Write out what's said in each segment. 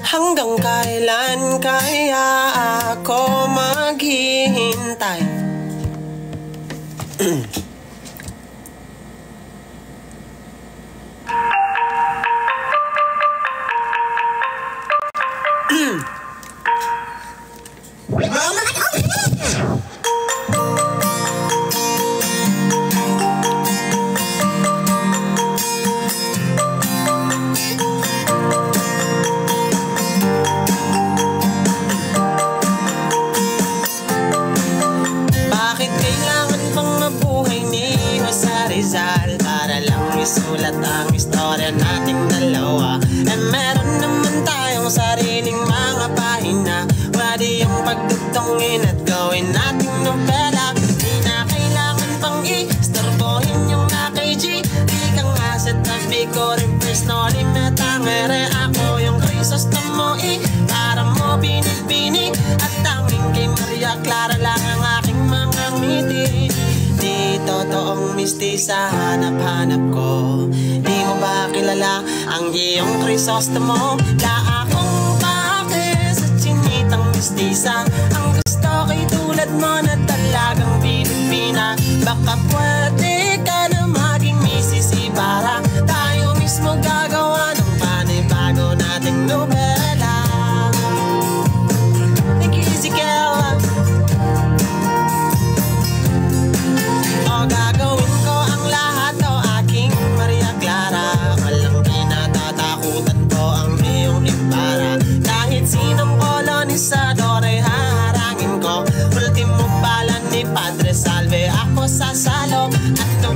Hanggang kailan kaya ako maghihintay? Para lang isulat ang istorya nating dalawa. Meron naman tayong sariling mga pahina. Pwede yung pagdugtongin at gawin nating nobela. Di na kailangan pang i-storbohin yung nakay-G. Di ka nga sa tabi ko rin personally metangere. Ako yung Crisostomo para mo binibini. At tanging kay Maria Clara lang ang aking mga ngiti. Di totoong misti sa hanap-hanap ko. Di mo ba kilala ang iyong Crisostomo? La akong pake sa chinitang mistisa. Ang gusto ko'y tulad mo na talagang Pilipina. Baka pwede ka na maging Mrs. Ibarra. Tayo mismo gagawa ng panibago nating nobela. Thank you, Ezekiel. Gagawin ko ang lahat o aking Maria Clara. Walang kinatatakutan ko ang iyong impara. Kahit sinong kolonisador ay haharangin ko. Ultimo pala ni Padre Salve ako sasalo. At no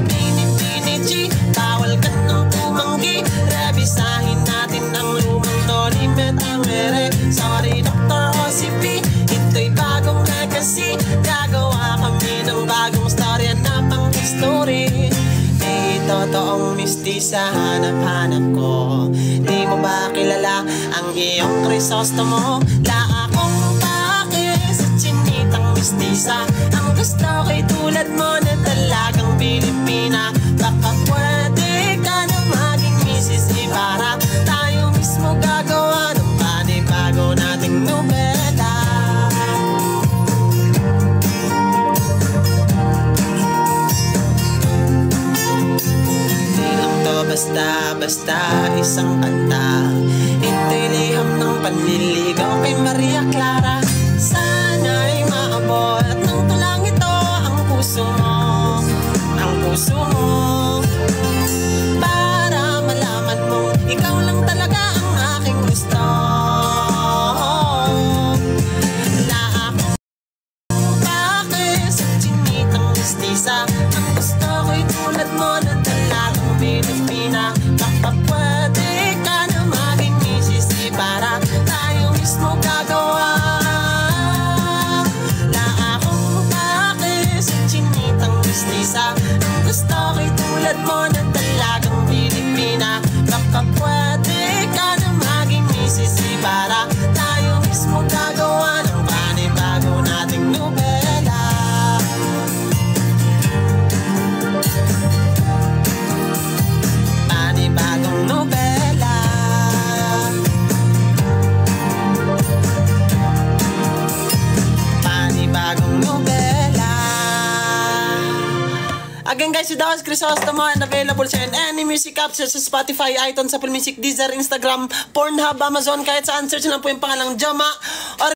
G, bawal ka nang tumanggi. Revisahin natin ang lumang dolimet ang ere. Sorry Dr. OCP, ito'y bagong legacy. Gagawa kami ng bagong storya na pang-history. Di totoong misti sa hanap-hanap ko. Di mo ba kilala ang iyong Crisostomo? La akong pake sa chinitang mistisa. Ang gusto ko'y tulad mo na talagang Pilipina. Baka pwede ka na maging Mrs. Ibarra. Tayo mismo gagawa ng panibago nating nobela. Basta isang kanta. Ito'y liham ng panliligaw kay Maria Clara. Sana'y maabot ng tulang ito ang puso mo. Ang puso mo. Para malaman mong ikaw lang talaga ang aking gusto. La akong pake sa chinitang mistisa. Ang gusto ko'y tulad mo na talagang Pilipina. Baka pwede ka na maging Mrs. Ibarra. Tayo mismo gagawa. La akong pake sa chinitang mistisa. Ang gusto ko'y tulad mo na talagang Pilipina. Baka pwede ka na maging Mrs. Ibarra. Tayo mismo gagawa ng panibago nating nobela. Panibagong nobela. Panibagong nobela. Again guys, si Dawas Crisostomo and available sa any music apps sa Spotify, iTunes, Apple Music, Deezer, Instagram, Pornhub, Amazon, kahit saan. Search lang po yung pangalang Joma or